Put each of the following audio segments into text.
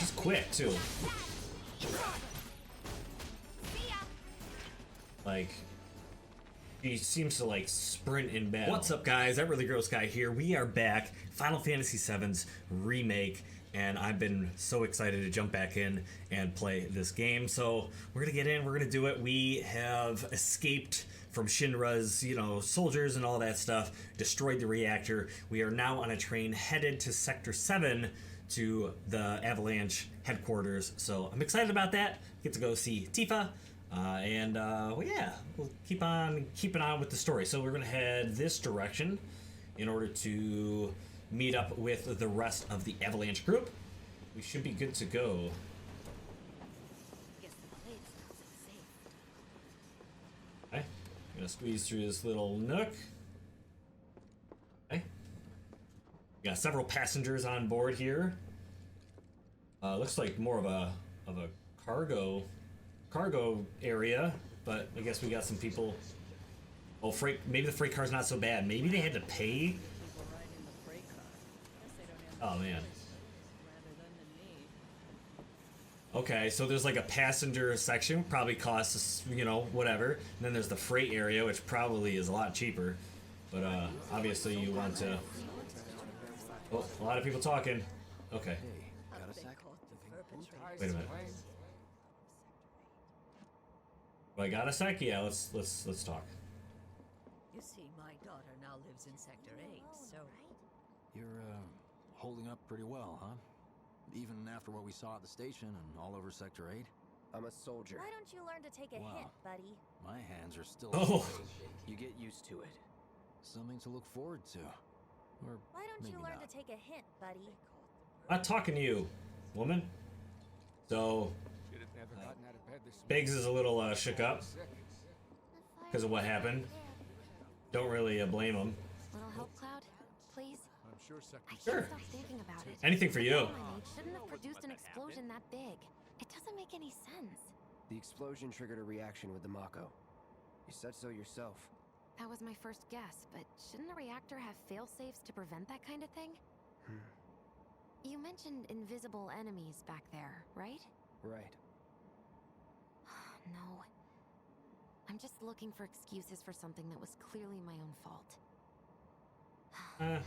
She's quick too. Like, he seems to like sprint in battle. What's up, guys? That Really Gross Guy here. We are back. Final Fantasy VII's Remake, and I've been so excited to jump back in and play this game. So we're gonna get in. We're gonna do it. We have escaped from Shinra's, soldiers and all that stuff. Destroyed the reactor. We are now on a train headed to Sector 7 to the Avalanche headquarters. So I'm excited about that. Get to go see Tifa. We'll keep on keeping on with the story. So we're gonna head this direction in order to meet up with the rest of the Avalanche group. We should be good to go. Okay, I'm gonna squeeze through this little nook. Okay, we got several passengers on board here. Looks like more of a cargo area, but I guess we got some people. Oh, freight. Maybe the freight car's not so bad. Maybe they had to pay. Oh man. Okay, so there's like a passenger section, probably costs whatever. And then there's the freight area, which probably is a lot cheaper. But obviously you want to. Oh, a lot of people talking. Okay. Wait a minute. Well, I got a sec. Yeah, let's talk. You see, my daughter now lives in Sector 8, so... You're, holding up pretty well, huh? Even after what we saw at the station and all over Sector 8? I'm a soldier. Why don't you learn to take a hint, buddy? My hands are still... Oh! You get used to it. Something to look forward to. Or Why don't you maybe learn not. to take a hint, buddy? I'm not talking to you, woman. So, Biggs is a little shook up because of what happened. Don't really blame him. Little help, Cloud, please. I'm sure I Sure. can't stop thinking about it. Anything for you. My maid shouldn't have produced an explosion that big. It doesn't make any sense. The explosion triggered a reaction with the Mako. You said so yourself. That was my first guess, but shouldn't a reactor have fail-safes to prevent that kind of thing? You mentioned invisible enemies back there, right? Right. No. I'm just looking for excuses for something that was clearly my own fault. Gotta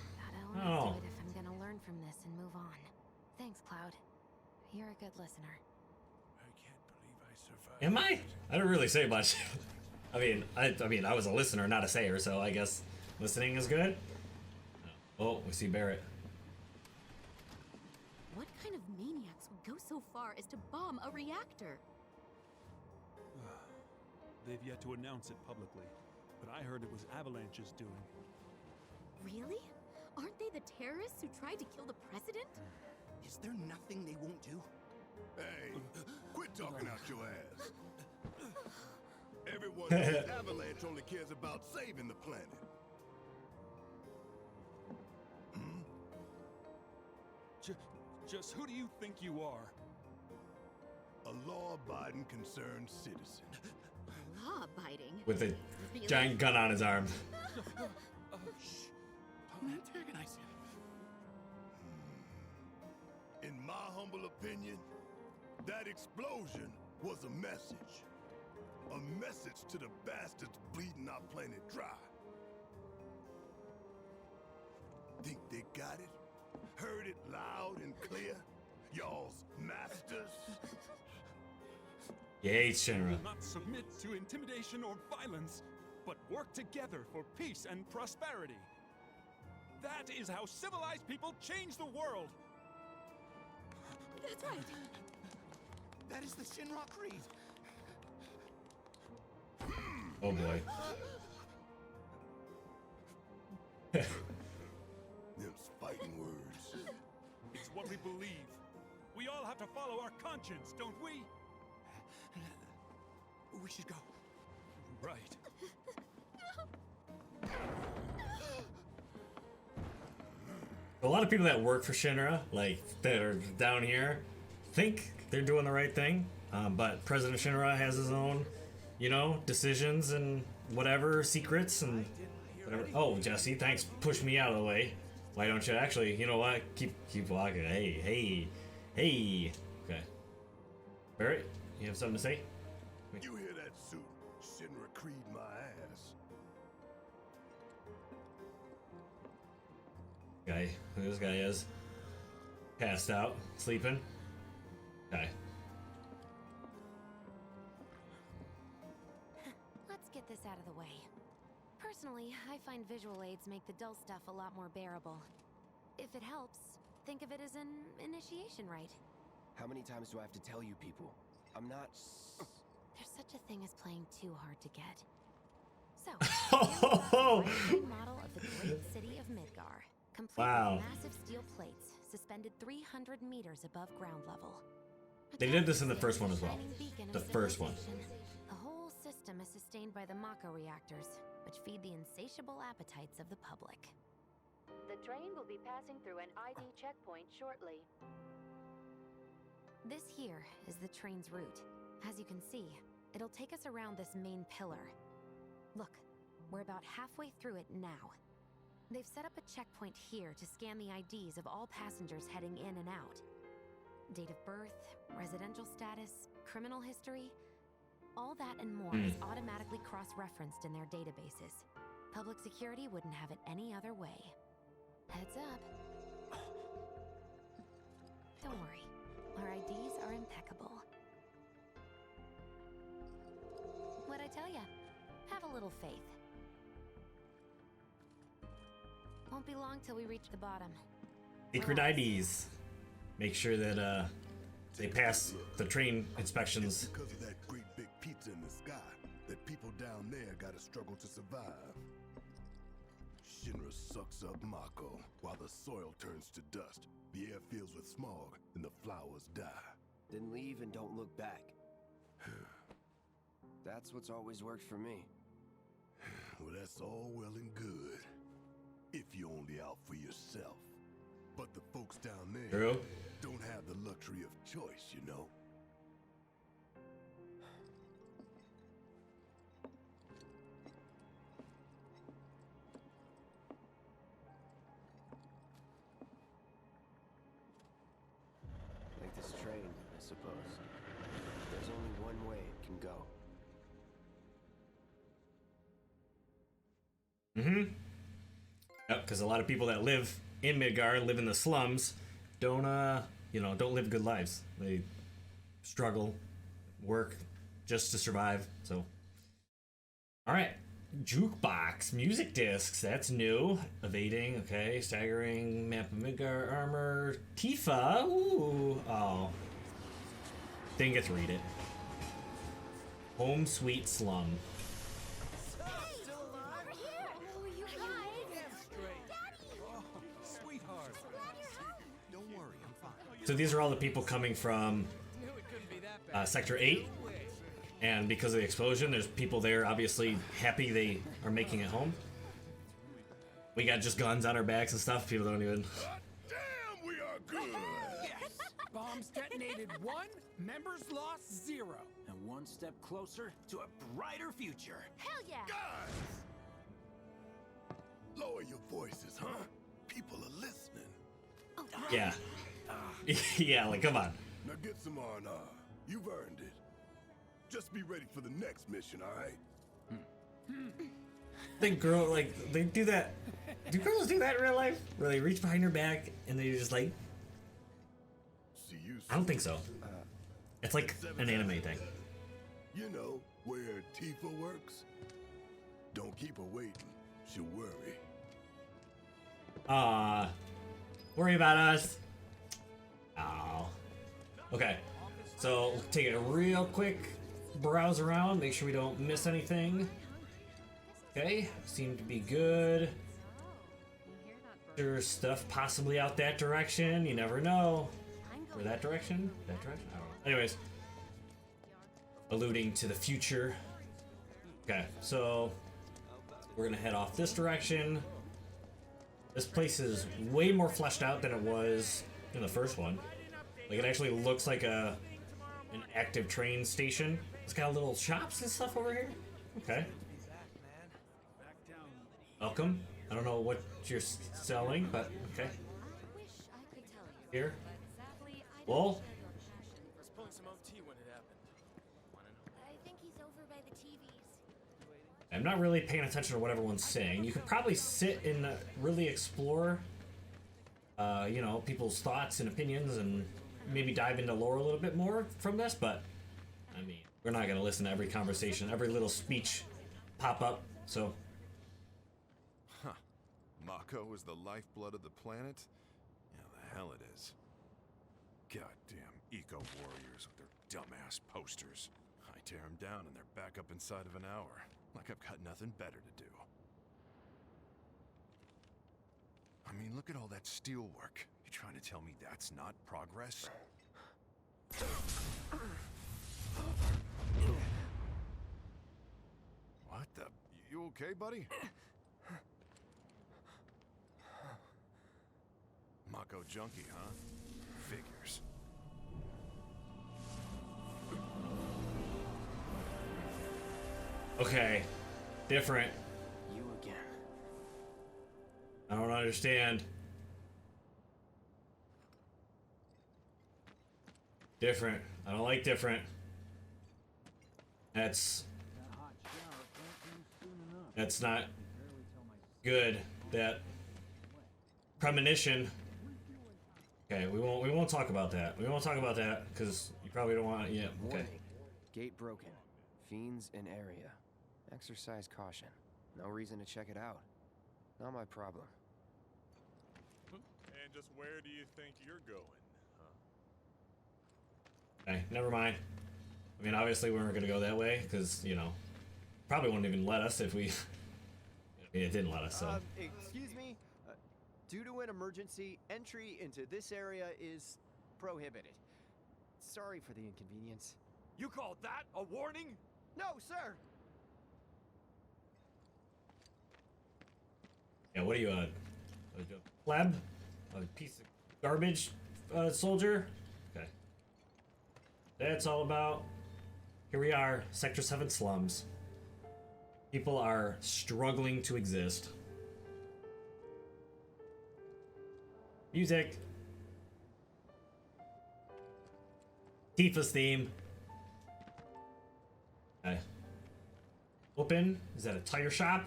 own up to it if I'm gonna learn from this and move on. Thanks, Cloud. You're a good listener. I can't believe I survived. Am I? I don't really say much. I mean, I was a listener, not a sayer, so I guess listening is good. Oh, we see Barrett. What kind of maniacs would go so far as to bomb a reactor? They've yet to announce it publicly, but I heard it was Avalanche's doing. Really? Aren't they the terrorists who tried to kill the president? Is there nothing they won't do? Hey, quit talking out your ass. Everyone knows Avalanche only cares about saving the planet. Just who do you think you are? A law-abiding, concerned citizen. Law-abiding. With a Really? giant gun on his arm. Shh. Don't antagonize him. In my humble opinion, that explosion was a message. A message to the bastards bleeding our planet dry. Think they got it? Heard it loud and clear? Y'all's masters? You hate Shinra. Will not submit to intimidation or violence, but work together for peace and prosperity. That is how civilized people change the world. That's right. That is the Shinra Creed. Oh boy. Them's fighting words. It's what we believe. We all have to follow our conscience, don't we? We should go. Right. A lot of people that work for Shinra, like that are down here, think they're doing the right thing. But President Shinra has his own, decisions and whatever secrets and whatever. Oh, Jesse, thanks. Push me out of the way. Why don't you actually? You know what? Keep walking. Hey. Barrett, you have something to say? You hear that suit? Shinra Creed my ass. Guy, who this guy is? Passed out, sleeping. Okay. Let's get this out of the way. Personally, I find visual aids make the dull stuff a lot more bearable. If it helps, think of it as an initiation rite. How many times do I have to tell you people? I'm not... There's such a thing as playing too hard to get. So, model of the great city of Midgar, complete with massive steel plates suspended 300 meters above ground level. They did this in the first one as well. The first one. The whole system is sustained by the Mako reactors, which feed the insatiable appetites of the public. The train will be passing through an ID checkpoint shortly. This here is the train's route. As you can see, it'll take us around this main pillar. Look, we're about halfway through it now. They've set up a checkpoint here to scan the IDs of all passengers heading in and out. Date of birth, residential status, criminal history, all that and more is automatically cross-referenced in their databases. Public security wouldn't have it any other way. Heads up. Don't worry, our IDs are impeccable. What'd I tell ya? Have a little faith. Won't be long till we reach the bottom. Secret IDs. Make sure that they pass the train inspections. It's because of that great big pizza in the sky that people down there gotta struggle to survive. Shinra sucks up Mako while the soil turns to dust, the air fills with smog, and the flowers die. Then leave and don't look back. That's what's always worked for me. Well, that's all well and good. If you're only out for yourself. But the folks down there don't have the luxury of choice, you know? Like this train, I suppose. There's only one way it can go. Yep, because a lot of people that live in Midgar, live in the slums, don't live good lives. They struggle, work just to survive. So, all right, Jukebox, music discs, that's new. Evading, okay, staggering, map of Midgar, armor, Tifa, ooh, oh. Didn't get to read it. Home Sweet Slum. So these are all the people coming from Sector 8, and because of the explosion, there's people there obviously happy they are making it home. We got just guns on our backs and stuff, people don't even... Damn, we are good! Yes! Bombs detonated 1, members lost 0. And one step closer to a brighter future. Hell yeah! Guys! Lower your voices, huh? People are listening. Yeah. Yeah, like, come on. Now get some R&R. You've earned it. Just be ready for the next mission, alright? Think girl, like, they do that. Do girls do that in real life? Where they reach behind her back and they just like... See you soon. I don't think so. It's like an anime thing. You know, where Tifa works? Don't keep her waiting. She'll worry. Worry about us. Oh. Okay. So, take a real quick browse around, make sure we don't miss anything. Okay, seem to be good. There's stuff possibly out that direction, you never know. Or that direction? That direction? I don't know. Anyways. Alluding to the future. Okay, so we're gonna head off this direction. This place is way more fleshed out than it was in the first one. Like, it actually looks like an active train station. It's got little shops and stuff over here. Okay. Welcome. I don't know what you're selling, but okay. Here. Well. I'm not really paying attention to what everyone's saying. You could probably sit and really explore, you know, people's thoughts and opinions and maybe dive into lore a little bit more from this, but, I mean, we're not going to listen to every conversation, every little speech pop up, so... Huh. Mako is the lifeblood of the planet? Yeah, the hell it is. Goddamn eco-warriors with their dumbass posters. I tear them down and they're back up inside of an hour. Like I've got nothing better to do. I mean, look at all that steel work. You trying to tell me that's not progress? What the? You okay, buddy? Mako junkie, huh? Figures. Okay. Different. You again. I don't understand. Different. I don't like different. That's not good. That premonition. Okay, we won't talk about that. We won't talk about that because you probably don't want it yet. Okay. Warning. Gate broken. Fiends in area. Exercise caution. No reason to check it out. Not my problem. And just where do you think you're going, huh? Okay, never mind. I mean, obviously we weren't gonna go that way because, you know, probably wouldn't even let us if we. I mean, it didn't let us. So. Excuse me. Due to an emergency, entry into this area is prohibited. Sorry for the inconvenience. You call that a warning? No, sir. Yeah, what are you, a pleb? A piece of garbage soldier? Okay. That's all about. Here we are, Sector 7 slums. People are struggling to exist. Music. Tifa's theme. Okay. Open. Is that a tire shop?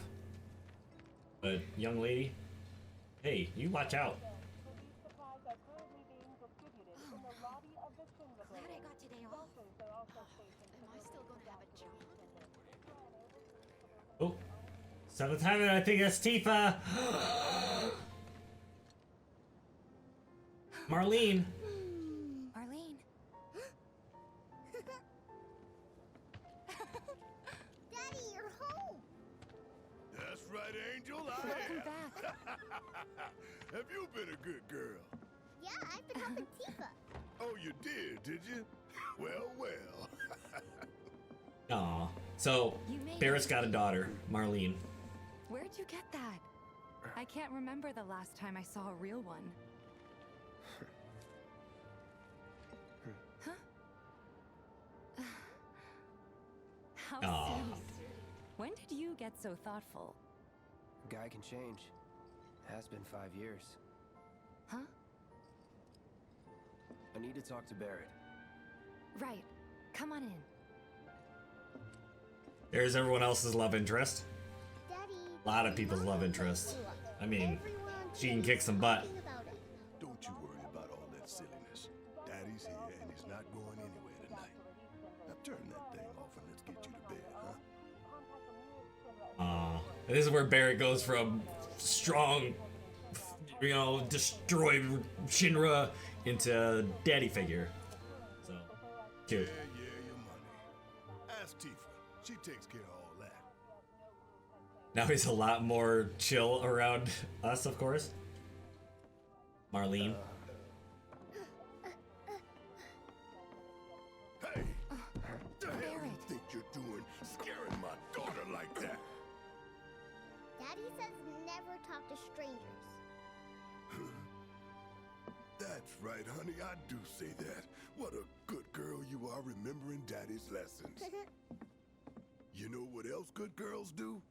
A young lady. Hey, you watch out. Glad I got today off. Am I still gonna have a job? Oh. Seventh time, I think that's Tifa. Marlene. Marlene. Daddy, you're home. That's right, Angel. I Welcome am. back. Have you been a good girl? Yeah, I've been helping Tifa. Oh, you did you? Well, well. Aw. So, You made Barrett's it. got a daughter, Marlene. Where'd you get that? I can't remember the last time I saw a real one. Huh? How Aw. sweet. When did you get so thoughtful? Guy can change. Has been 5 years. Huh? I need to talk to Barrett. Right. Come on in. There's everyone else's love interest. Daddy. A lot of people's love interest. I mean, Everyone she can keeps kick some butt. talking about it. Don't you worry about all that silliness. Daddy's here and he's not going anywhere tonight. Now turn that thing off and let's get you to bed, huh? Aw. And this is where Barrett goes from strong, you know, destroy Shinra into daddy figure. So, cute. Yeah, your money. Ask Tifa. She takes care of all that. Now he's a lot more chill around us, of course. Marlene. Hey! The hell you think you're doing scaring my daughter like that? Daddy says never talk to strangers. That's right, honey. I do say that. What a good girl you are remembering Daddy's lessons. You know what else good girls do?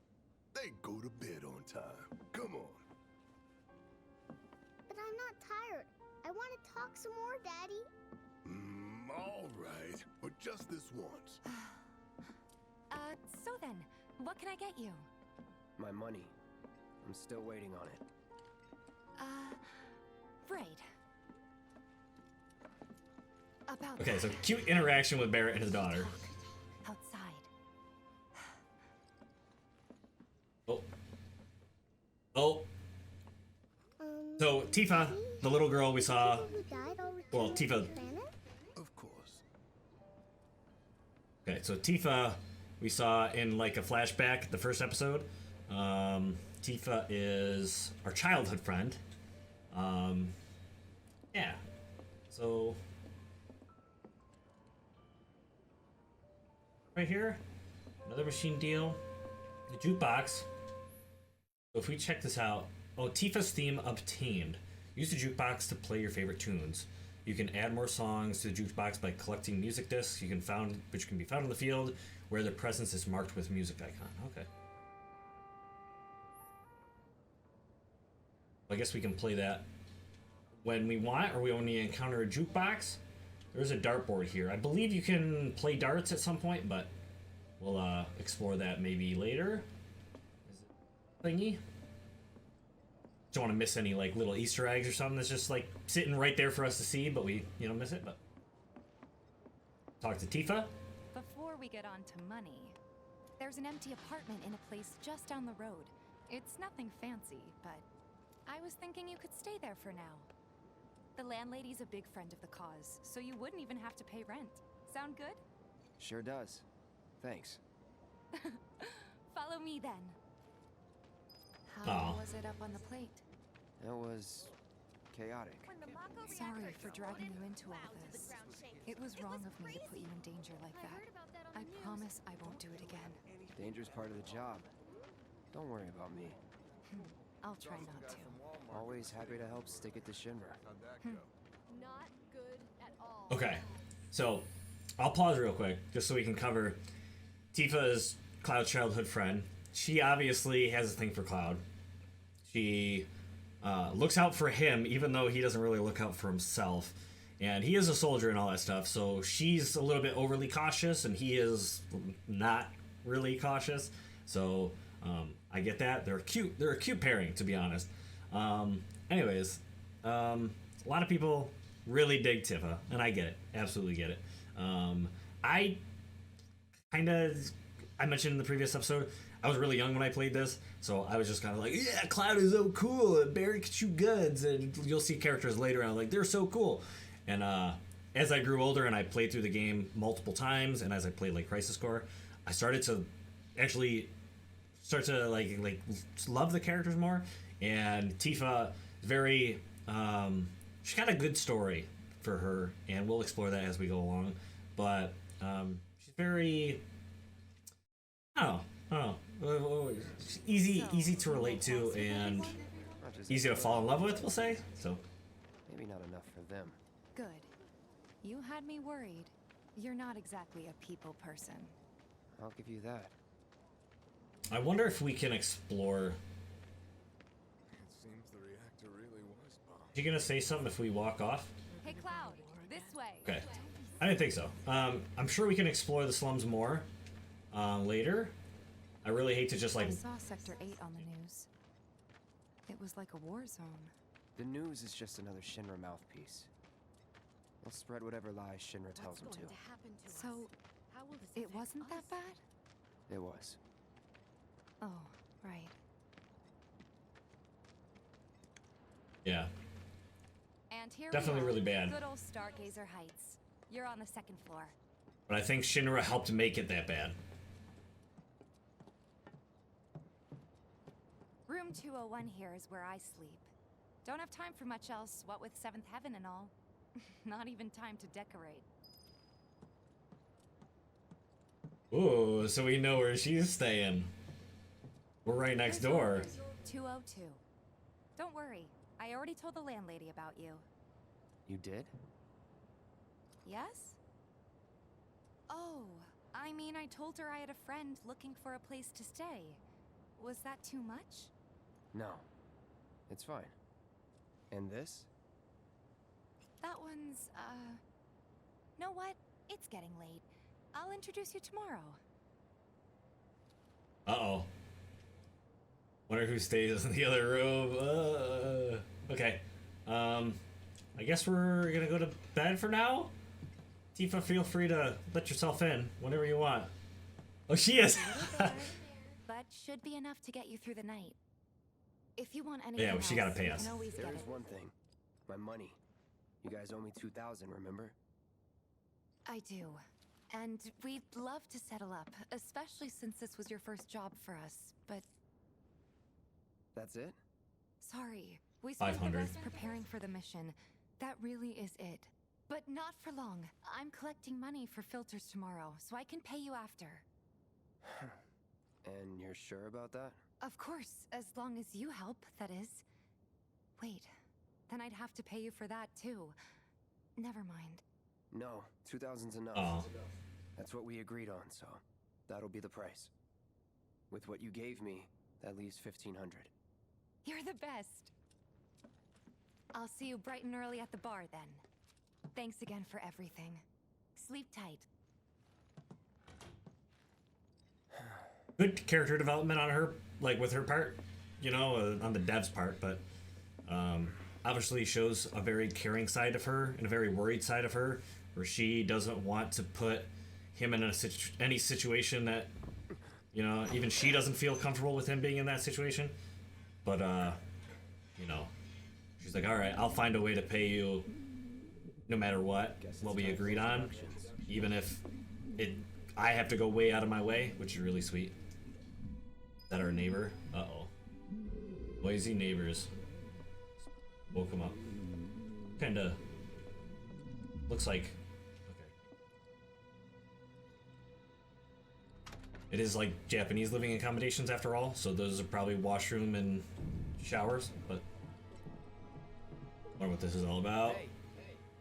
They go to bed on time. Come on. But I'm not tired. I want to talk some more, Daddy. All right. But just this once. So then, What can I get you? My money. I'm still waiting on it. Right. About Okay, that. so cute interaction with Barrett and his daughter. Outside. Oh. Oh. So Tifa, the little girl we saw. Well, Tifa. Of course. Okay, so Tifa we saw in like a flashback the first episode. Tifa is our childhood friend. Yeah. So right here, another machine deal. The jukebox. So if we check this out, oh, Tifa's theme obtained. Use the jukebox to play your favorite tunes. You can add more songs to the jukebox by collecting music discs which can be found in the field where their presence is marked with music icon. Okay. I guess we can play that when we want, or we only encounter a jukebox. There's a dartboard here. I believe you can play darts at some point, but we'll explore that maybe later. Is it thingy? Don't want to miss any like little Easter eggs or something that's just like sitting right there for us to see, but we miss it. But talk to Tifa. Before we get on to money, there's an empty apartment in a place just down the road. It's nothing fancy, but I was thinking you could stay there for now. The landlady's a big friend of the cause, so you wouldn't even have to pay rent. Sound good? Sure does. Thanks. Follow me then. Aw. How was it up on the plate? It was chaotic. Sorry for dragging you into all this. It was wrong of me to put you in danger like that. I promise I won't do it again. Danger's part of the job. Don't worry about me. I'll try not to. Always happy to help stick it to Shinra. Not good at all. Okay, so I'll pause real quick just so we can cover Tifa's Cloud's childhood friend. She obviously has a thing for Cloud. She looks out for him even though he doesn't really look out for himself. And he is a soldier and all that stuff, so she's a little bit overly cautious and he is not really cautious. So I get that. They're cute. They're a cute pairing, to be honest. Anyways, a lot of people really dig Tifa, and I get it. Absolutely get it. I mentioned in the previous episode, I was really young when I played this, so I was just kind of like, yeah, Cloud is so cool, and Barry can shoot guns, and you'll see characters later, and I'm like, they're so cool. And as I grew older and I played through the game multiple times, and as I played like Crisis Core, I started to actually like love the characters more. And Tifa, very she's got a good story for her, and we'll explore that as we go along. But she's very, I don't know, easy to relate to, and easy to fall in love with, we'll say. So maybe not enough for them. Good. You had me worried. You're not exactly a people person. I'll give you that. I wonder if we can explore. It seems the reactor really was bombed. Are you gonna say something if we walk off? Hey, Cloud, this way. Okay. I didn't think so. I'm sure we can explore the slums more later. I really hate to just like. I saw Sector 8 on the news. It was like a war zone. The news is just another Shinra mouthpiece. They'll spread whatever lies Shinra tells them to. So, it wasn't that bad? It was. Oh, right. Yeah. And here Definitely we are, really bad. Good old Stargazer Heights. You're on the second floor. But I think Shinra helped make it that bad. Room 201 here is where I sleep. Don't have time for much else, what with Seventh Heaven and all. Not even time to decorate. Ooh, so we know where she's staying. We're right next door. 202. Don't worry, I already told the landlady about you. You did? Yes? Oh, I mean, I told her I had a friend looking for a place to stay. Was that too much? No. It's fine. And this? That one's, know what? It's getting late. I'll introduce you tomorrow. Uh-oh. Wonder who stays in the other room. Okay. I guess we're gonna go to bed for now? Tifa, feel free to let yourself in whenever you want. Oh, she is! But should be enough to get you through the night. If you want anything Yeah, she gotta pay us. There is one thing. My money. You guys owe me 2,000, remember? I do. And we'd love to settle up, especially since this was your first job for us, but... That's it? Sorry. We spent the 500. rest preparing for the mission. That really is it. But not for long. I'm collecting money for filters tomorrow, so I can pay you after. And you're sure about that? Of course, as long as you help, that is. Wait, then I'd have to pay you for that too. Never mind. No, 2,000's enough. Oh. That's what we agreed on, so that'll be the price. With what you gave me, that leaves 1,500. You're the best. I'll see you bright and early at the bar then. Thanks again for everything. Sleep tight. Good character development on her, like with her part, you know, on the dev's part, but obviously shows a very caring side of her and a very worried side of her, where she doesn't want to put him in any situation that, you know, even she doesn't feel comfortable with him being in that situation. But, you know, she's like, all right, I'll find a way to pay you no matter what we agreed on, even if I have to go way out of my way, which is really sweet. Is that our neighbor? Uh-oh. Noisy neighbors. Woke him up. Kinda looks like... Okay. It is like Japanese living accommodations after all, so those are probably washroom and showers, but... I wonder what this is all about. Hey,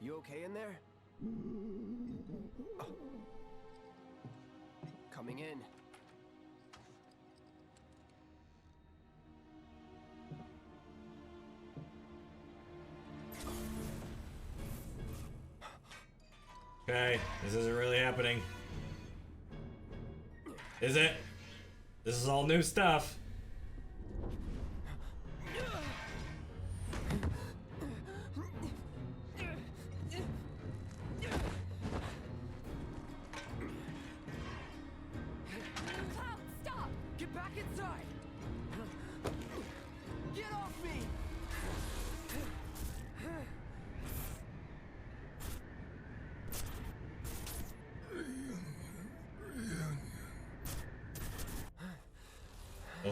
you okay in there? Oh. Coming in. Okay, this isn't really happening. Is it? This is all new stuff. Stop! Get back inside! Get off me!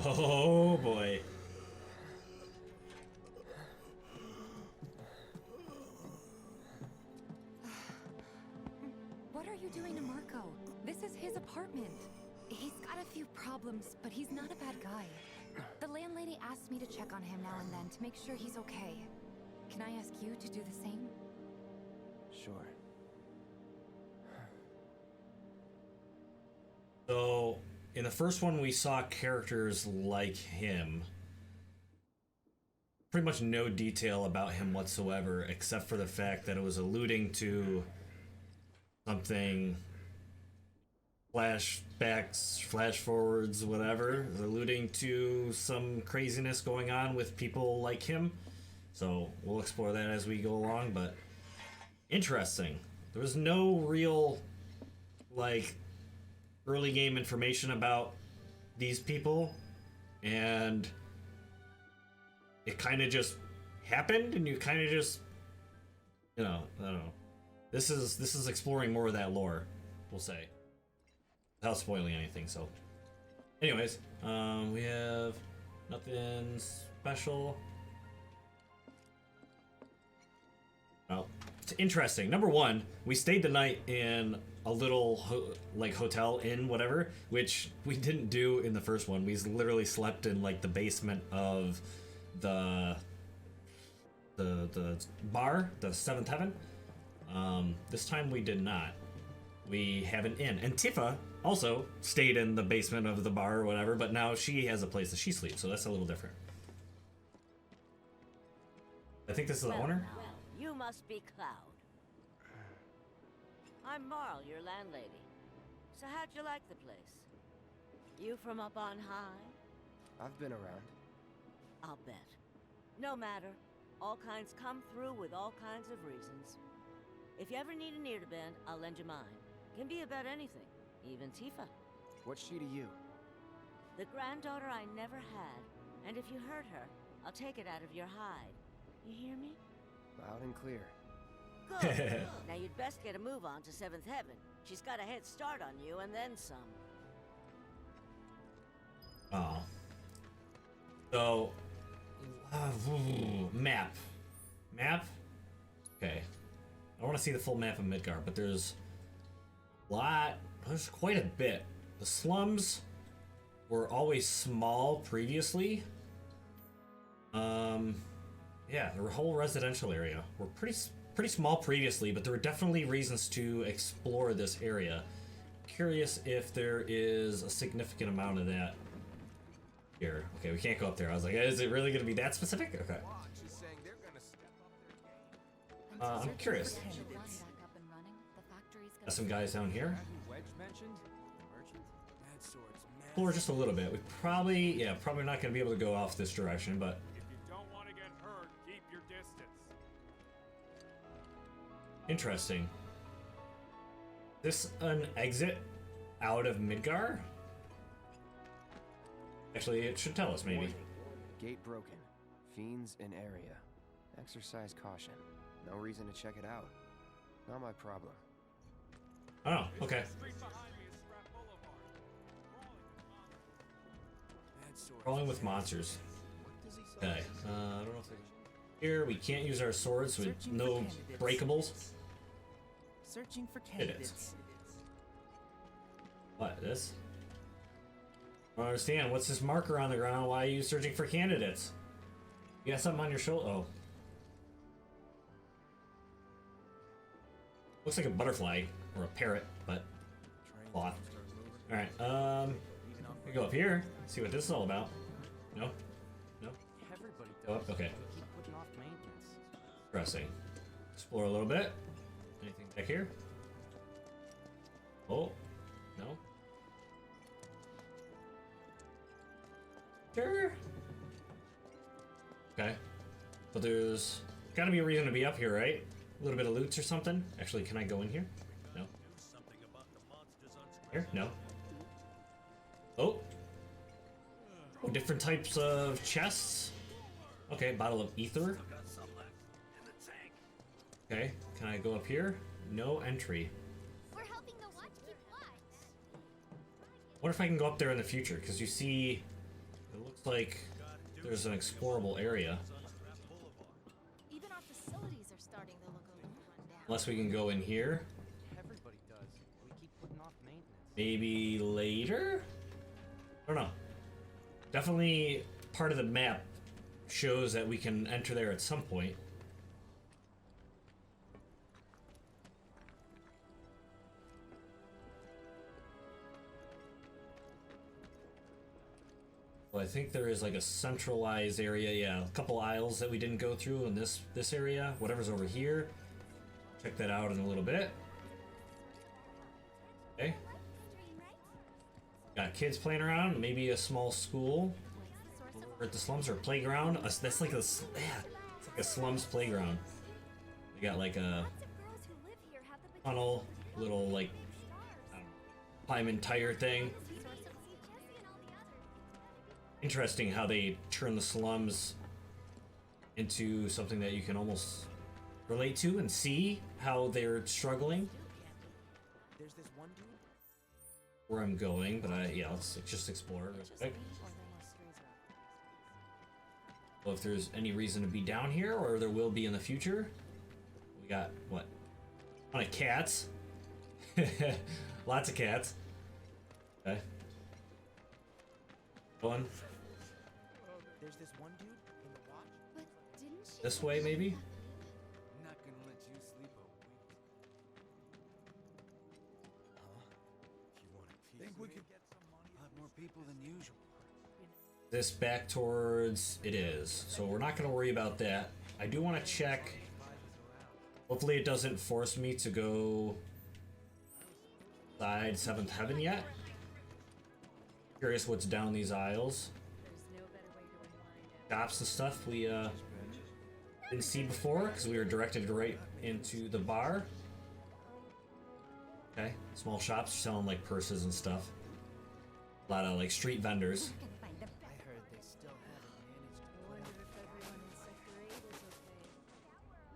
Oh boy. What are you doing to Marco? This is his apartment. He's got a few problems, but he's not a bad guy. The landlady asked me to check on him now and then to make sure he's okay. Can I ask you to do the same? Sure. So, in the first one, we saw characters like him. Pretty much no detail about him whatsoever, except for the fact that it was alluding to something, flashbacks, flash forwards, whatever. It was alluding to some craziness going on with people like him. So, we'll explore that as we go along, but interesting. There was no real, like, early game information about these people, and it kind of just happened, and you kind of just, you know, I don't know. This is exploring more of that lore, we'll say, without spoiling anything. So, anyways, we have nothing special. Well, it's interesting. Number one, we stayed the night in a little hotel inn, whatever, which we didn't do in the first one. We literally slept in like the basement of the bar, the Seventh Heaven. This time we did not. We have an inn, and Tifa also stayed in the basement of the bar or whatever, but now she has a place that she sleeps, so that's a little different. I think this is the owner. Well, you must be Cloud. I'm Marl, your landlady. So how'd you like the place? You from up on high? I've been around. I'll bet. No matter. All kinds come through with all kinds of reasons. If you ever need an ear to bend, I'll lend you mine. Can be about anything, even Tifa. What's she to you? The granddaughter I never had. And if you hurt her, I'll take it out of your hide. You hear me? Loud and clear. Good. Now you'd best get a move on to 7th Heaven. She's got a head start on you and then some. Oh. So, map. Map? Okay. I want to see the full map of Midgar, but there's quite a bit. The slums were always small previously. Yeah, the whole residential area were pretty small previously, but there were definitely reasons to explore this area. Curious if there is a significant amount of that here. Okay, we can't go up there. I was like, is it really going to be that specific? Okay. I'm curious. Got some guys down here. Explore just a little bit. We probably not going to be able to go off this direction, but If you don't want to get hurt, keep your distance. interesting. This an exit out of Midgar? Actually, it should tell us maybe. Gate broken. Fiends in area. Exercise caution. No reason to check it out. Not my problem. Oh, okay. Crawling with monsters. Okay. I don't know if here we can't use our swords with no breakables. Searching for It is. candidates. What, this? I don't understand. What's this marker on the ground? Why are you searching for candidates? You got something on your shoulder? Oh. Looks like a butterfly or a parrot, but cloth. Alright, we go up here, see what this is all about. No? No? Everybody Go does. up? Okay. Keep putting off maintenance. Interesting. Explore a little bit. Anything back here? Oh. No? Sure. Okay. But there's gotta be a reason to be up here, right? A little bit of loot or something? Actually, can I go in here? No. Here? No. Oh. Oh, different types of chests. Okay, bottle of ether. Okay, can I go up here? No entry. We're helping the watch keep watch. What if I can go up there in the future? Because you see, it looks like there's an explorable area. Even our facilities are starting to look a little run down. Unless we can go in here. Everybody does. We keep putting off maintenance. Maybe later? I don't know. Definitely part of the map shows that we can enter there at some point. Well, I think there is like a centralized area, yeah, a couple aisles that we didn't go through in this area. Whatever's over here. Check that out in a little bit. Okay. Got kids playing around, maybe a small school. Over at the slums or playground. That's like it's like a slums playground. We got like a tunnel, little like I don't know, climb tire thing. Interesting how they turn the slums into something that you can almost relate to and see how they're struggling. There's this one dude. Where I'm going, but let's just explore real quick. Well, if there's any reason to be down here, or there will be in the future. We got what? A ton of cats. Lots of cats. Okay. Going. There's this one dude in the watch. But didn't she? This way, maybe? Not gonna let you sleep a week. You want a piece? Think we could get some money? A lot more people than usual. This back towards it is. So we're not going to worry about that. I do want to check. Hopefully it doesn't force me to go inside 7th Heaven yet. Curious what's down these aisles. Shops and stuff we didn't see before because we were directed right into the bar. Okay, small shops selling like purses and stuff. A lot of like street vendors.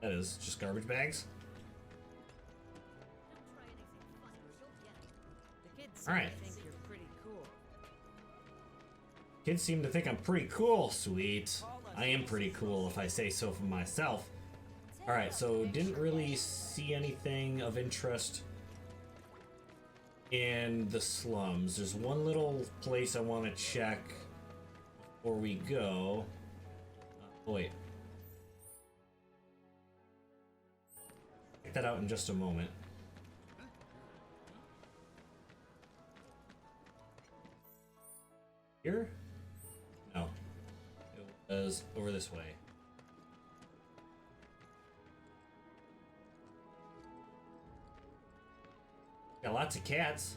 That is just garbage bags. All right. Kids seem to think I'm pretty cool. Sweet. I am pretty cool if I say so for myself. All right, so didn't really see anything of interest in the slums. There's one little place I want to check before we go. Oh, wait. Check that out in just a moment. Here? No. It was over this way. Got lots of cats.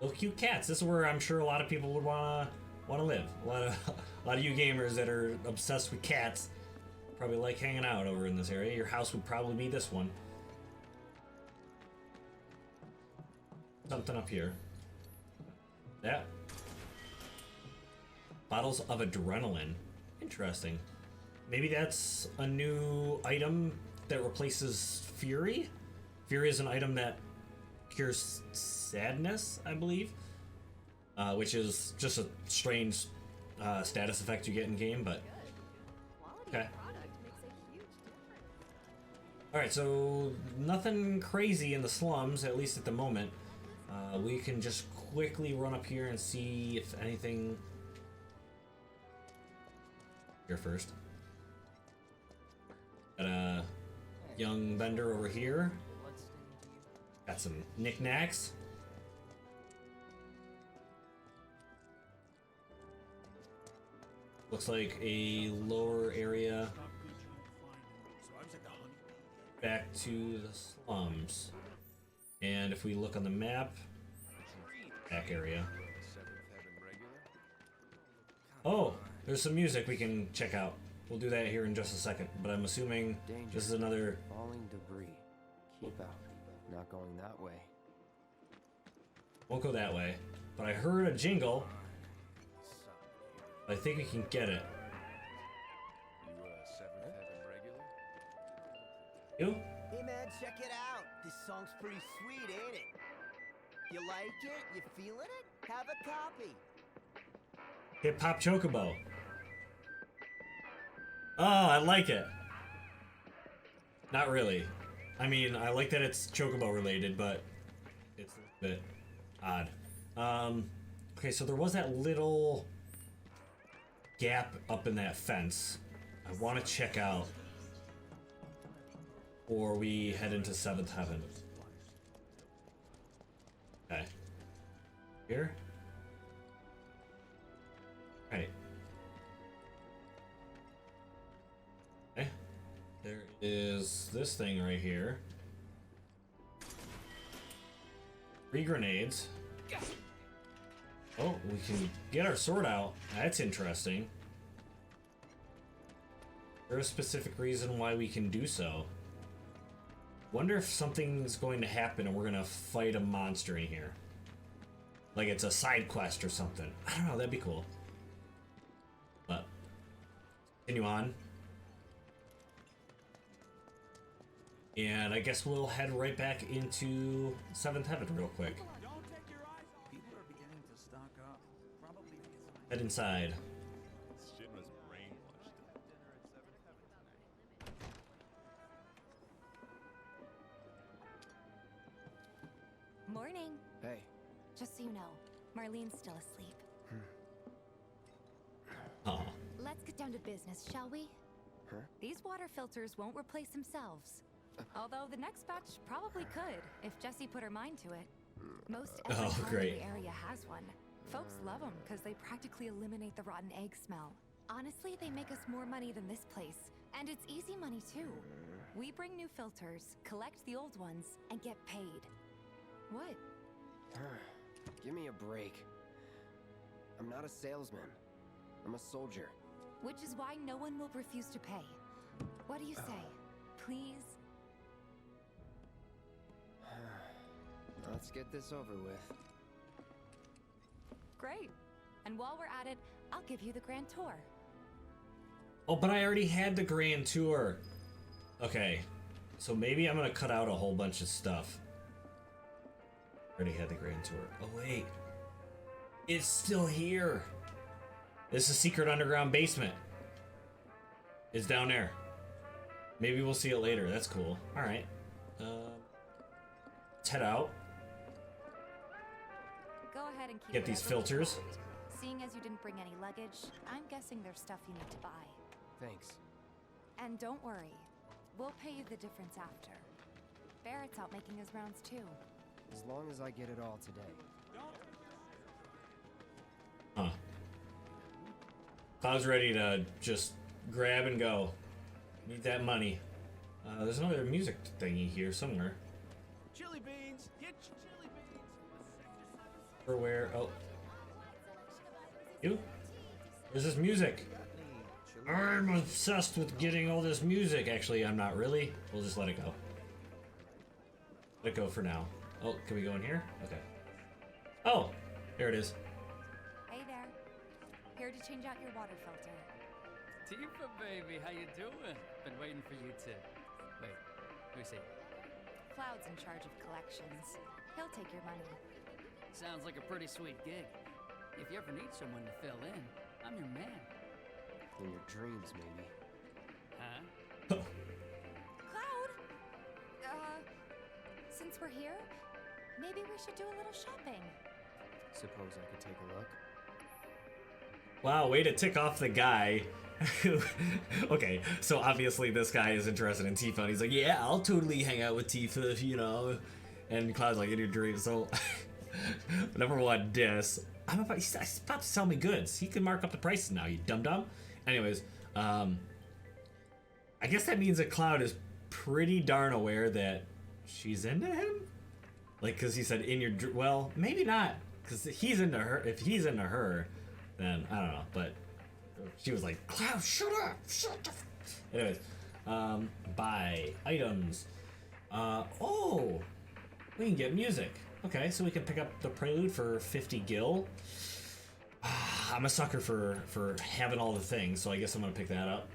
Little cute cats. This is where I'm sure a lot of people would wanna live. A lot of you gamers that are obsessed with cats probably like hanging out over in this area. Your house would probably be this one. Something up here. That. Bottles of adrenaline. Interesting. Maybe that's a new item that replaces Fury? Fury is an item that cures sadness, I believe. Which is just a strange status effect you get in game, but... Okay. Alright, so nothing crazy in the slums, at least at the moment. We can just quickly run up here and see if anything... Here first. Got a young vendor over here. Got some knickknacks. Looks like a lower area back to the slums. And if we look on the map, back area. Oh, there's some music we can check out. We'll do that here in just a second, but I'm assuming this is another... Falling debris. Keep out. Not going that way. Won't go that way. But I heard a jingle. I think we can get it. You? Hey man, check it out. This song's pretty sweet, ain't it? You like it? You feeling it? Have a copy. Hip Hop Chocobo. Oh, I like it. Not really. I mean, I like that it's Chocobo related, but it's a bit odd. Okay, so there was that little gap up in that fence. I want to check out before we head into 7th Heaven. Okay. Here? Right. Okay. There is this thing right here. 3 grenades. Oh, we can get our sword out. That's interesting. There's a specific reason why we can do so. Wonder if something's going to happen and we're gonna fight a monster in here. Like it's a side quest or something. I don't know, that'd be cool. But, continue on. And I guess we'll head right back into 7th Heaven real quick. Head inside. Morning. Hey. Just so you know, Marlene's still asleep. Aw. Let's get down to business, shall we? Huh? These water filters won't replace themselves. Although the next batch probably could, if Jessie put her mind to it. Most every home in the area has one. Folks love them because they practically eliminate the rotten egg smell. Honestly, they make us more money than this place. And it's easy money too. We bring new filters, collect the old ones, and get paid. What? Give me a break. I'm not a salesman. I'm a soldier. Which is why no one will refuse to pay. What do you say? Please? Let's get this over with. Great. And while we're at it, I'll give you the grand tour. Oh, but I already had the grand tour. Okay, so maybe I'm gonna cut out a whole bunch of stuff. Already had the grand tour. Oh wait, it's still here. This is a secret underground basement. It's down there. Maybe we'll see it later. That's cool. All right. Let's head out. Go ahead and keep Get these whatever you filters. want. Seeing as you didn't bring any luggage, I'm guessing there's stuff you need to buy. Thanks. And don't worry, we'll pay you the difference after. Barrett's out making his rounds too. As long as I get it all today. Huh. I was ready to just grab and go. Need that money. There's another music thingy here somewhere. Chili beans! Get your chili beans! For where? Oh. You? Where's this music? I'm obsessed with getting all this music. Actually, I'm not really. We'll just let it go. Let it go for now. Oh, can we go in here? Okay. Oh, there it is. Hey there. Here to change out your water filter. Tifa, baby, how you doing? Been waiting for you to... Wait, let me see. Cloud's in charge of collections. He'll take your money. Sounds like a pretty sweet gig. If you ever need someone to fill in, I'm your man. In your dreams, maybe. Huh? Cloud! Since we're here, maybe we should do a little shopping. Suppose I could take a look? Wow, way to tick off the guy. Okay, so obviously this guy is interested in Tifa, and he's like, yeah, I'll totally hang out with Tifa, you know. And Cloud's like, in your dreams. So, number one, diss. He's about to sell me goods. He can mark up the prices now, you dum-dum. Anyways, I guess that means that Cloud is pretty darn aware that she's into him? Like, because he said, in your... Well, maybe not, because he's into her. If he's into her, then I don't know, but... She was like, Cloud, shut up! Shut the f-. Anyways, buy items. Oh! We can get music. Okay, so we can pick up the prelude for 50 gil. I'm a sucker for having all the things, so I guess I'm gonna pick that up.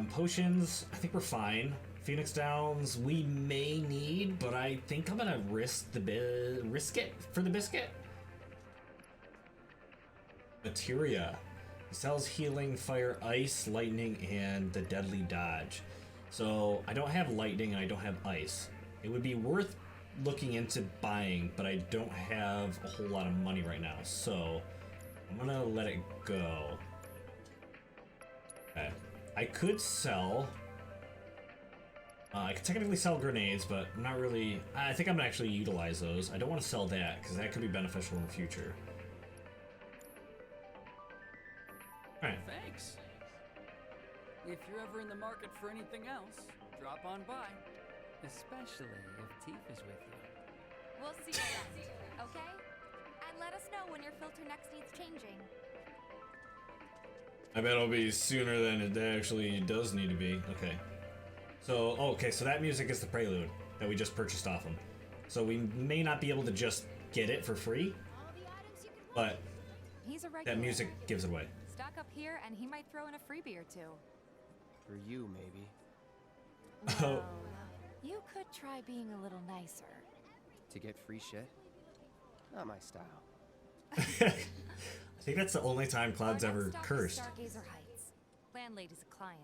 Potions, I think we're fine. Phoenix Downs, we may need, but I think I'm gonna risk it for the biscuit. Materia. It sells healing, fire, ice, lightning, and the deadly dodge. So I don't have lightning and I don't have ice. It would be worth looking into buying, but I don't have a whole lot of money right now. So I'm gonna let it go. Okay. I could sell... I could technically sell grenades, but I'm not really... I think I'm gonna actually utilize those. I don't want to sell that, because that could be beneficial in the future. Alright. Thanks. If you're ever in the market for anything else, drop on by. Especially if Tifa's with you. We'll see you around, okay? And let us know when your filter next needs changing. I bet it'll be sooner than it actually does need to be. Okay. So, okay, so that music is the prelude that we just purchased off him. So we may not be able to just get it for free, but He's a regular. that music gives it away. Stock up here and he might throw in a freebie or two. For you, maybe. Oh. You could try being a little nicer. To get free shit? Not my style. I think that's the only time Cloud's Our ever next stop is cursed. Stargazer Heights. Landlady's a client.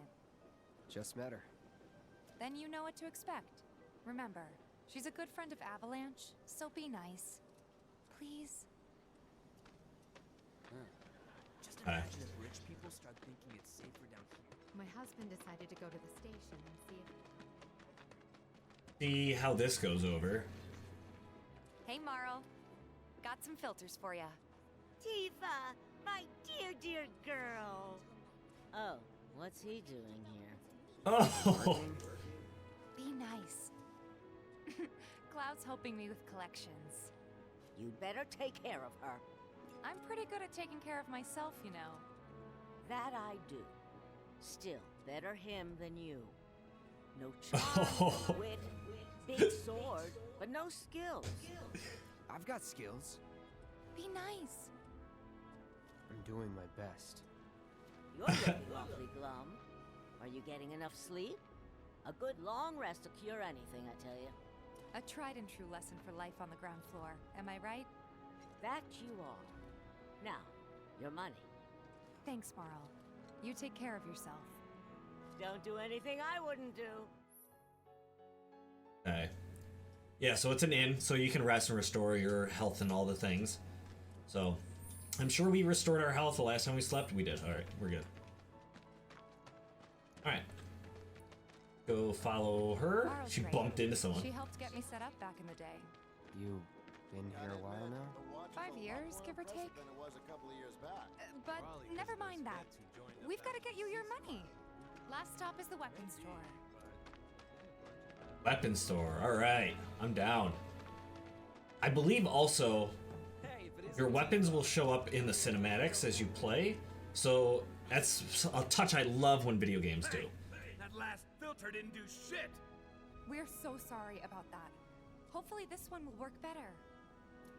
Just met her. Then you know what to expect. Remember, she's a good friend of Avalanche, so be nice. Please. Just Hi. imagine if rich people start thinking it's safer down here. My husband decided to go to the station and see if... See how this goes over. Hey, Marl. Got some filters for ya. Tifa, my dear, dear girl. Oh, what's he doing here? Oh! Be nice. Cloud's Cloud's helping me with collections. You better take care of her. I'm pretty good at taking care of myself, you know. That I do. Still, better him than you. No charm, wit, big sword, but no skills. I've got skills. Be nice. I'm doing my best. You're looking awfully glum. Are you getting enough sleep? A good long rest will cure anything, I tell you. A tried and true lesson for life on the ground floor, am I right? That you are. Now, your money. Thanks, Marl. You take care of yourself. Don't do anything I wouldn't do. Okay. Yeah, so it's an inn, so you can rest and restore your health and all the things. So, I'm sure we restored our health the last time we slept. We did. Alright, we're good. Alright. Go follow her. Marl's She great. bumped into someone. She helped get me set up back in the day. You been here a while now? 5 years, give or take. But never mind that. We've got to get you your money. Last stop is the weapon store. Weapon store. Alright. I'm down. I believe also your weapons will show up in the cinematics as you play. So that's a touch I love when video games do. That last filter didn't do shit. We're so sorry about that. Hopefully this one will work better.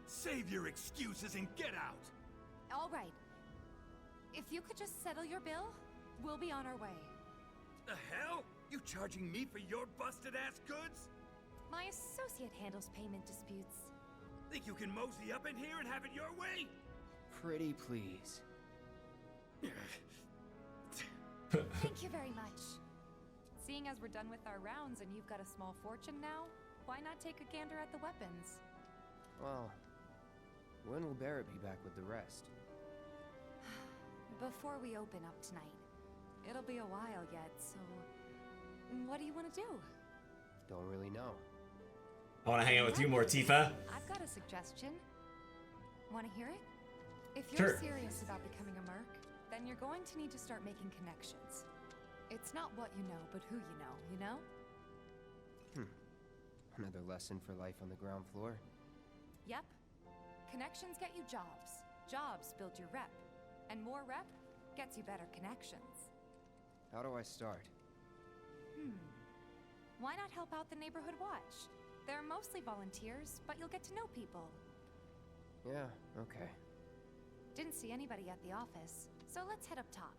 Save your excuses and get out. All right. If you could just settle your bill, we'll be on our way. The hell? You charging me for your busted-ass goods? My associate handles payment disputes. Think you can mosey up in here and have it your way? Pretty please. Thank you very much. Seeing as we're done with our rounds and you've got a small fortune now, why not take a gander at the weapons? Well, when will Barrett be back with the rest? Before we open up tonight. It'll be a while yet, so... What do you want to do? Don't really know. I want to hang out with you more, Tifa. I've got a suggestion. Want to hear it? If you're Sure. serious about becoming a merc, then you're going to need to start making connections. It's not what you know, but who you know? Another lesson for life on the ground floor. Yep. Connections get you jobs. Jobs build your rep. And more rep gets you better connections. How do I start? Why not help out the neighborhood watch? They're mostly volunteers, but you'll get to know people. Yeah, okay. Didn't see anybody at the office, so let's head up top.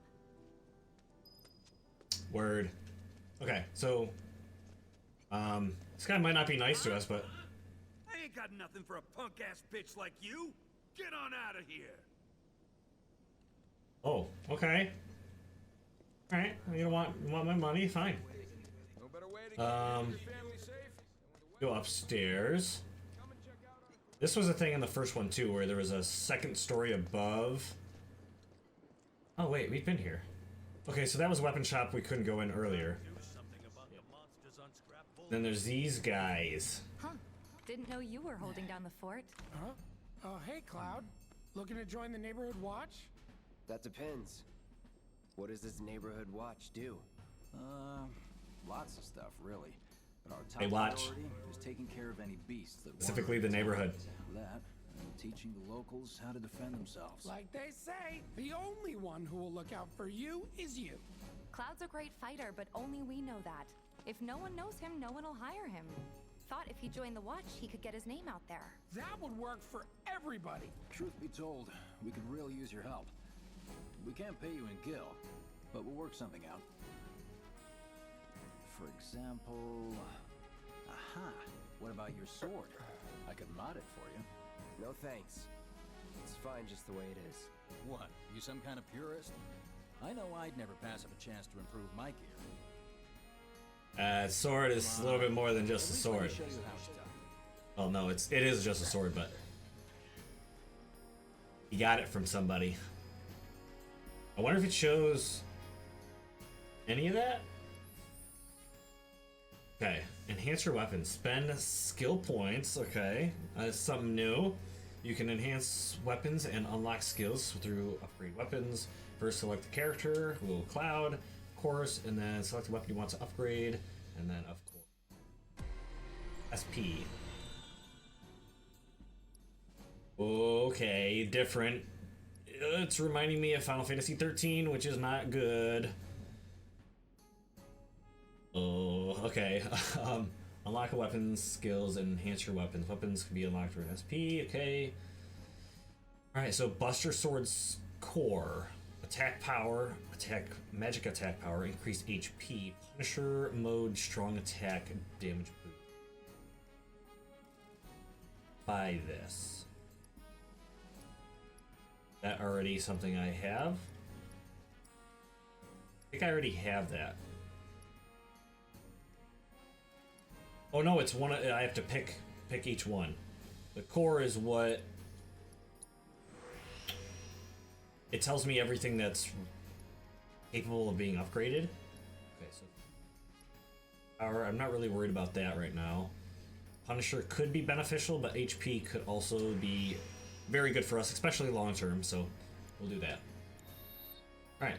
Word. Okay, so this guy might not be nice to us, but I ain't got nothing for a punk-ass bitch like you. Get on out of here. oh, okay. All right, you don't want my money? Fine. Go upstairs. This was a thing in the first one too, where there was a second story above. Oh wait, we've been here. Okay, so that was a weapon shop we couldn't go in earlier. Then there's these guys. Huh. Didn't know you were holding down the fort. Huh? Oh, hey, Cloud. Looking to join the neighborhood watch? That depends. What does this neighborhood watch do? Lots of stuff, really. But our top They watch. priority is taking care of any beasts that Specifically wander the neighborhood. that, and teaching the locals how to defend themselves. Like they say, the only one who will look out for you is you. Cloud's a great fighter, but only we know that. If no one knows him, no one will hire him. Thought if he joined the watch, he could get his name out there. That would work for everybody. Truth be told, we could really use your help. We can't pay you in gil, but we'll work something out. For example... Aha! What about your sword? I could mod it for you. No thanks. It's fine just the way it is. What? You some kind of purist? I know I'd never pass up a chance to improve my gear. Sword is a little bit more than just a sword. Show you how it's done. Well, no, it is just a sword, but you got it from somebody. I wonder if it shows any of that. Okay, enhance your weapon. Spend skill points. Okay, that's something new. You can enhance weapons and unlock skills through upgrade weapons. First, select the character, Little Cloud, of course, and then select the weapon you want to upgrade, and then of course SP. Okay, different. It's reminding me of Final Fantasy 13, which is not good. Oh, okay. Unlock weapons, skills, and enhance your weapons. Weapons can be unlocked through an SP, okay. Alright, so Buster Sword's core. Attack power, magic attack power, increased HP. Punisher mode, strong attack, damage boost. Buy this. That already something I have? I think I already have that. Oh no, it's one. I have to pick each one. The core is what it tells me everything that's capable of being upgraded. Okay, so power. I'm not really worried about that right now. Punisher could be beneficial, but HP could also be very good for us, especially long term. So we'll do that. All right.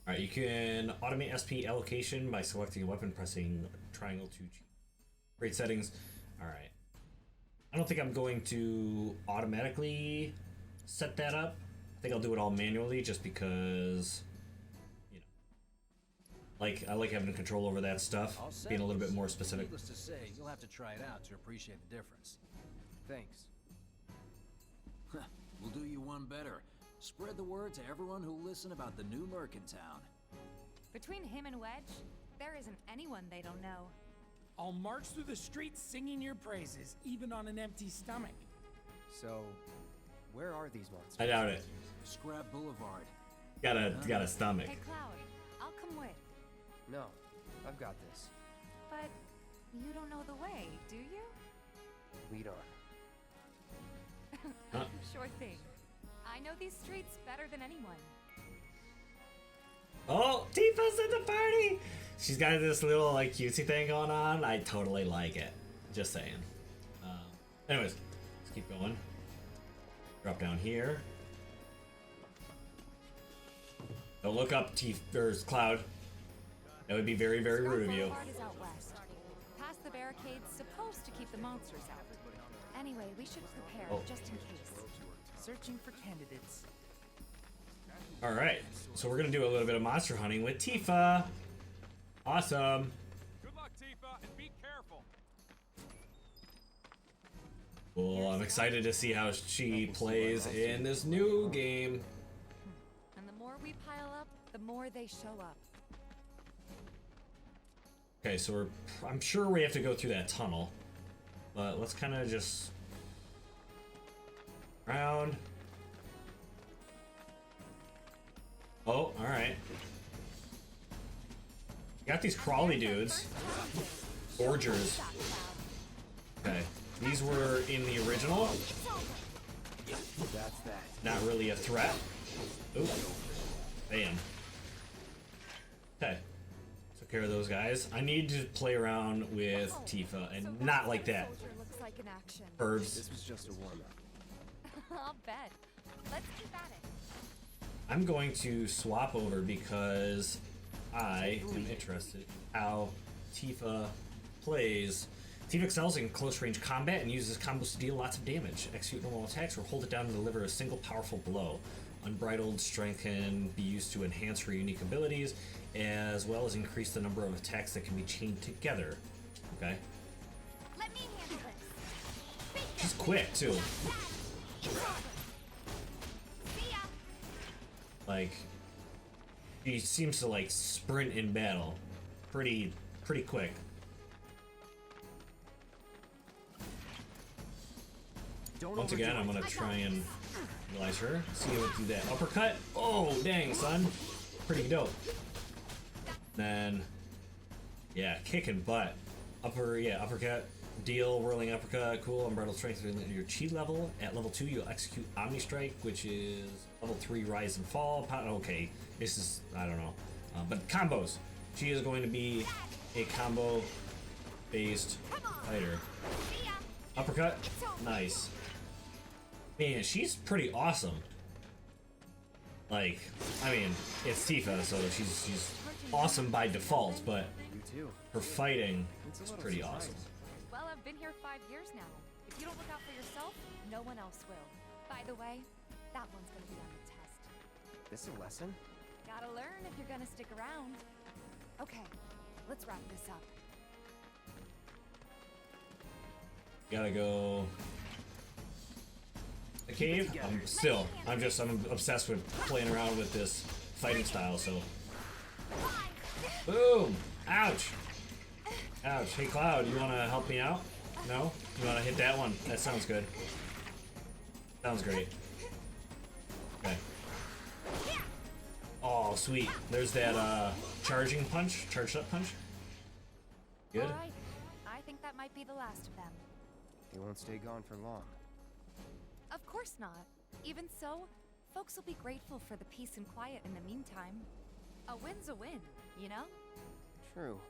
Alright, you can automate SP allocation by selecting a weapon, pressing triangle to create settings. Alright. I don't think I'm going to automatically set that up. I think I'll do it all manually just because, you know, I like having control over that stuff, being a little bit more specific. Needless to say, you'll have to try it out to appreciate the difference. Thanks. We'll do you one better. Spread the word to everyone who'll listen about the new Merc in town. Between him and Wedge, there isn't anyone they don't know. I'll march through the streets singing your praises, even on an empty stomach. So, where are these monsters? I doubt it. Scrap Boulevard. Got a stomach. Hey Cloud, I'll come with. No, I've got this. But you don't know the way, do you? Lead on. Huh? Sure thing. I know these streets better than anyone. Oh, Tifa's at the party! She's got this little like cutesy thing going on. I totally like it. Just saying. Anyways, let's keep going. Drop down here. Don't look up, there's Cloud. That would be very, very rude of you. Is out west. Past the barricades, supposed to keep the monsters out. Anyway, we should prepare just in case. Searching for candidates. Alright, so we're gonna do a little bit of monster hunting with Tifa. Awesome. Good luck, Tifa, and be careful. Well, I'm excited to see how she plays in this new game. And the more we pile up, the more they show up. Okay, so I'm sure we have to go through that tunnel. But let's kind of just round. Oh, alright. Got these crawly dudes. Forgers. Okay. These were in the original. That's that. Not really a threat. Oop. Bam. Okay. Took care of those guys. I need to play around with Tifa and not like that. Looks like an action. Birds. This was just a warm-up. I'll bet. Let's keep at it. I'm going to swap over because I am interested in how Tifa plays. Tifa excels in close-range combat and uses combos to deal lots of damage. Execute normal attacks or hold it down to deliver a single powerful blow. Unbridled strength can be used to enhance her unique abilities, as well as increase the number of attacks that can be chained together. Okay. Let me handle this. She's quick too. Like, she seems to like sprint in battle, pretty quick. Once again, I'm gonna try and realize her. See her do that uppercut. Oh, dang, son, pretty dope. Then, yeah, kicking butt. Uppercut. Deal, whirling uppercut, cool, unbridled strength your chi level. At level 2, you'll execute Omni Strike, which is level 3 rise and fall. Okay, this is, I don't know. But combos. She is going to be a combo-based fighter. Uppercut, nice. Man, she's pretty awesome. Like, I mean, it's Tifa, so she's awesome by default, but her fighting is pretty awesome. Well, I've been here 5 years now. If you don't look out for yourself, no one else will. By the way, that one's gonna be on the test. This a lesson? Gotta learn if you're gonna stick around. Okay, let's wrap this up. Gotta go. The cave? I'm obsessed with playing around with this fighting style, so. Boom! Ouch! Ouch. Hey Cloud, you wanna help me out? No? You wanna hit that one? That sounds good. Sounds great. Okay. Oh, sweet. There's that charging punch, charged up punch. Good. Alright, I think that might be the last of them. They won't stay gone for long. Of course not. Even so, folks will be grateful for the peace and quiet in the meantime. A win's a win, you know? True.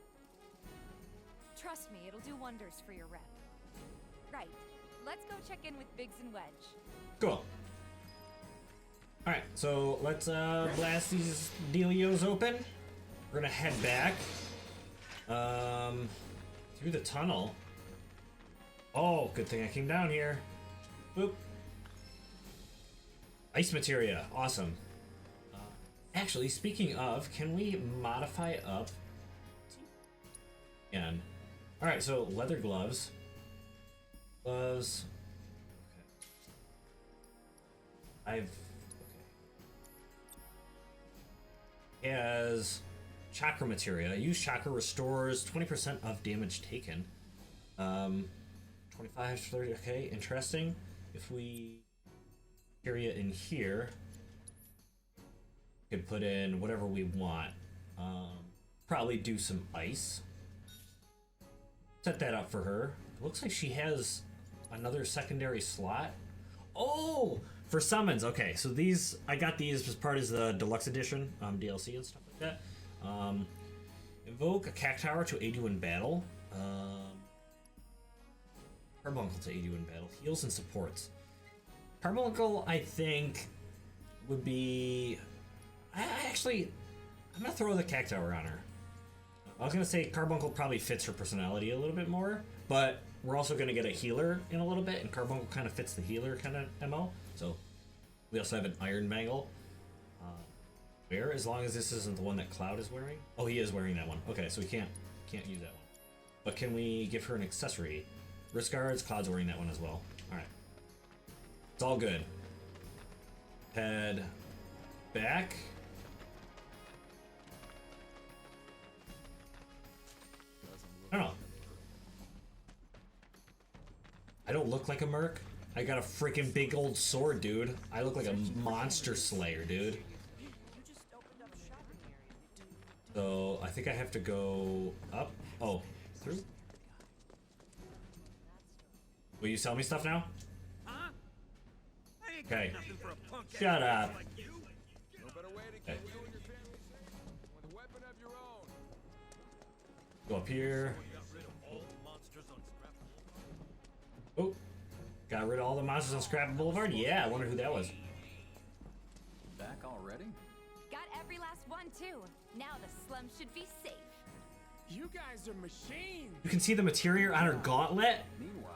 Trust me, it'll do wonders for your rep. Right, let's go check in with Biggs and Wedge. Cool. Alright, so let's blast these dealios open. We're gonna head back. Through the tunnel. Oh, good thing I came down here. Boop. Ice materia, awesome. Actually, speaking of, can we modify up? Again. Alright, so leather gloves. Gloves. Okay. Has chakra materia. Use chakra restores 20% of damage taken. 25 to 30. Okay, interesting. If we area in here, we could put in whatever we want. Probably do some ice. Set that up for her. It looks like she has another secondary slot. Oh, for summons. Okay, so these I got these as part of the deluxe edition, DLC and stuff like that. Invoke a cactuar to aid you in battle. Carbuncle to aid you in battle. Heals and supports. Carbuncle, I think, would be. I'm gonna throw the cactuar on her. I was gonna say Carbuncle probably fits her personality a little bit more, but we're also gonna get a healer in a little bit, and Carbuncle kind of fits the healer kind of MO. So we also have an Iron Bangle. Where, as long as this isn't the one that Cloud is wearing. Oh, he is wearing that one. Okay, so we can't use that one. But can we give her an accessory? Wrist guards. Cloud's wearing that one as well. All right, it's all good. Head back. I don't know. I don't look like a merc. I got a freaking big old sword, dude. I look like a monster slayer, dude. So I think I have to go up. Oh, through? Will you sell me stuff now? Okay. Shut up. Okay. Go up here. Oh, got rid of all the monsters on Scrap Boulevard? Yeah, I wonder who that was. Back already? Got every last one too. Now the slum should be safe. You guys are machines. You can see the materia on her gauntlet.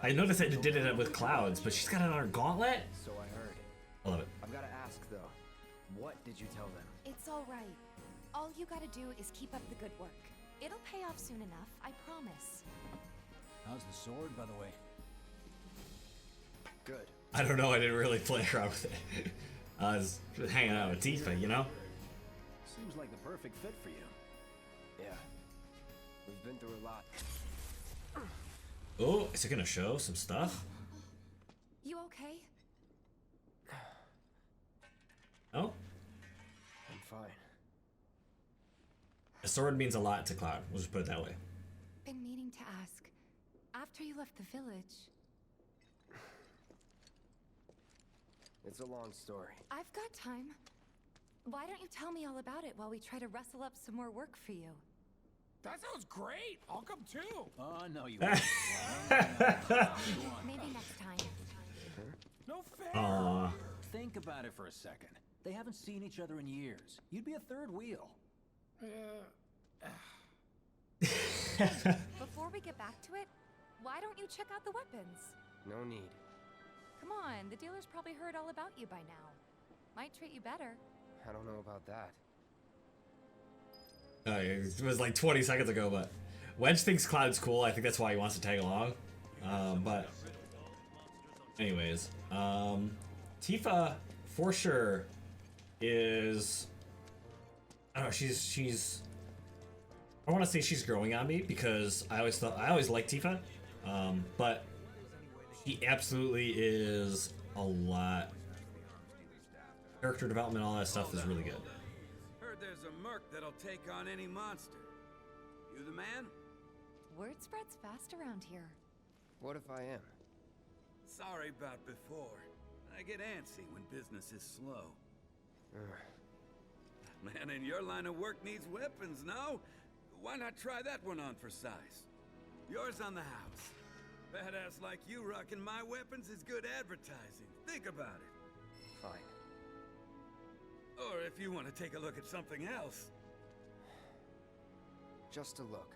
I noticed that it did it with Clouds, but she's got it on her gauntlet. So I heard. I love it. I've got to ask though, what did you tell them? It's all right. All you gotta do is keep up the good work. It'll pay off soon enough, I promise. How's the sword, by the way? Good. I don't know. I didn't really play around with it. I was hanging out with Tifa, you know? Seems like the perfect fit for you. Yeah. We've been through a lot. Oh, is it gonna show some stuff? You okay? Oh? I'm fine. A sword means a lot to Cloud. We'll just put it that way. Been meaning to ask. After you left the village... It's a long story. I've got time. Why don't you tell me all about it while we try to rustle up some more work for you? That sounds great. I'll come too. Oh, no, you won't. Maybe next time. No fair. Aww. Think about it for a second. They haven't seen each other in years. You'd be a third wheel. Before we get back to it, why don't you check out the weapons? No need. Come on, the dealer's probably heard all about you by now. Might treat you better. I don't know about that. It was like 20 seconds ago, but Wedge thinks Cloud's cool. I think that's why he wants to tag along. But anyways, Tifa for sure is, I don't know, she's I want to say she's growing on me because I always liked Tifa, but she absolutely is a lot. Character development, all that stuff is really good. Heard there's a merc that'll take on any monster. You the man? Word spreads fast around here. What if I am? Sorry about before. I get antsy when business is slow. Man in your line of work needs weapons, no? Why not try that one on for size? Yours on the house. Badass like you rocking my weapons is good advertising. Think about it. Fine. Or if you want to take a look at something else. Just a look.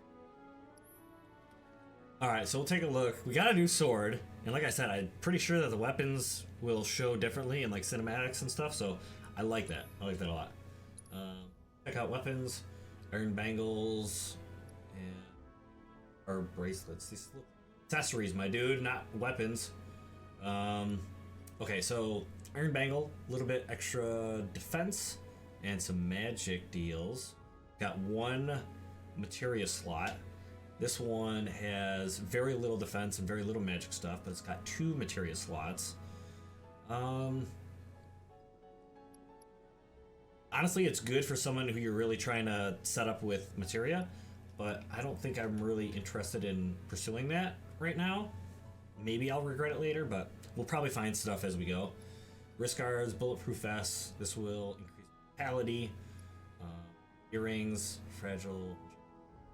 Alright, so we'll take a look. We got a new sword, and like I said, I'm pretty sure that the weapons will show differently in like cinematics and stuff, so I like that. I like that a lot. Check out weapons, iron bangles, and or bracelets. These look accessories, my dude, not weapons. Okay, so iron bangle, a little bit extra defense, and some magic deals. Got one materia slot. This one has very little defense and very little magic stuff, but it's got 2 materia slots. Honestly, it's good for someone who you're really trying to set up with materia, but I don't think I'm really interested in pursuing that right now. Maybe I'll regret it later, but we'll probably find stuff as we go. Wrist guards, bulletproof vests. This will increase vitality. Earrings, fragile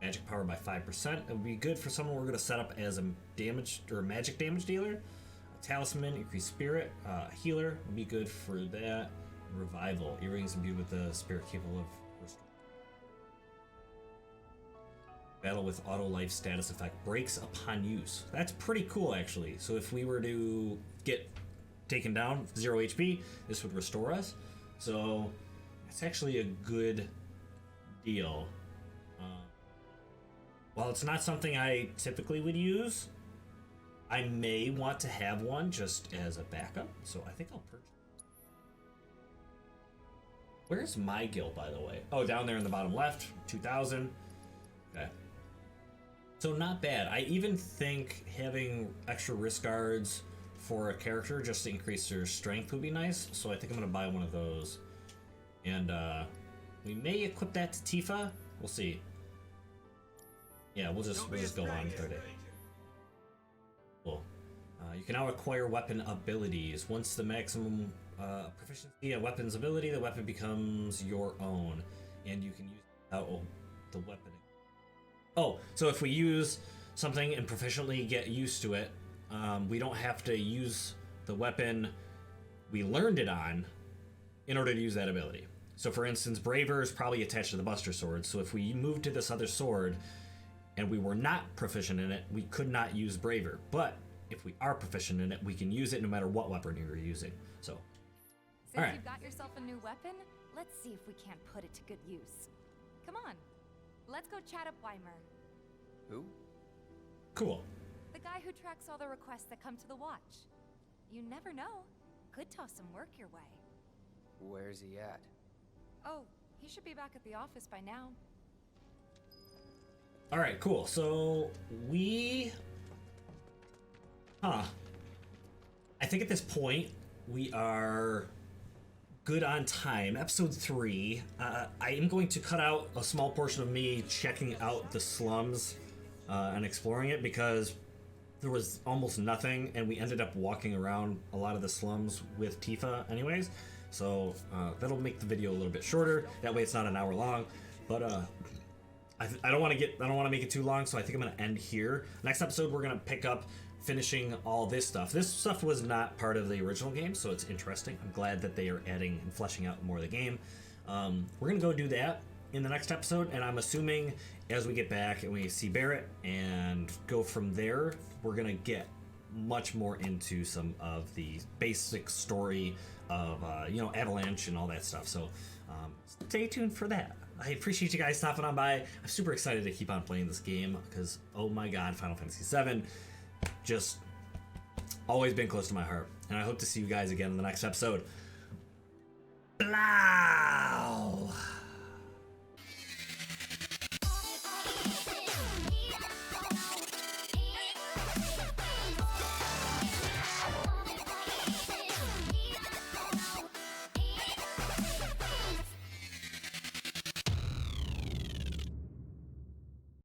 magic power by 5%. It would be good for someone we're going to set up as a damage or magic damage dealer. A talisman, increased spirit. Healer would be good for that. Revival. Earrings imbued with the spirit capable of restoring. Battle with auto life status effect breaks upon use. That's pretty cool, actually. So if we were to get taken down 0 HP, this would restore us. So it's actually a good deal. While it's not something I typically would use, I may want to have one just as a backup. So I think I'll purchase. Where's my guild, by the way? Oh, down there in the bottom left, 2,000. Okay. So not bad. I even think having extra wrist guards for a character just to increase their strength would be nice. So I think I'm gonna buy one of those. And we may equip that to Tifa. We'll see. Yeah, we'll just go on through it. Cool. You can now acquire weapon abilities. Once the maximum proficiency and weapons ability, the weapon becomes your own, and you can use the weapon. Oh, so if we use something and proficiently get used to it, we don't have to use the weapon we learned it on in order to use that ability. So for instance, Braver is probably attached to the Buster Sword, so if we moved to this other sword and we were not proficient in it, we could not use Braver. But if we are proficient in it, we can use it no matter what weapon you're using. So, since you've got yourself a new weapon, let's see if we can't put it to good use. Come on, let's go chat up Weimer. Who? Cool. The guy who tracks all the requests that come to the watch. You never know. Could toss some work your way. Where's he at? Oh, he should be back at the office by now. All right, cool. So we... I think at this point, we are good on time. Episode 3. I am going to cut out a small portion of me checking out the slums and exploring it because there was almost nothing, and we ended up walking around a lot of the slums with Tifa anyways. So that'll make the video a little bit shorter. That way it's not an hour long. But I don't want to make it too long, so I think I'm going to end here. Next episode, we're going to pick up finishing all this stuff. This stuff was not part of the original game, so it's interesting. I'm glad that they are adding and fleshing out more of the game. We're going to go do that in the next episode, and I'm assuming as we get back and we see Barrett and go from there, we're going to get much more into some of the basic story of, you know, Avalanche and all that stuff. So stay tuned for that. I appreciate you guys stopping on by. I'm super excited to keep on playing this game because, oh my god, Final Fantasy VII just always been close to my heart. And I hope to see you guys again in the next episode. Blah!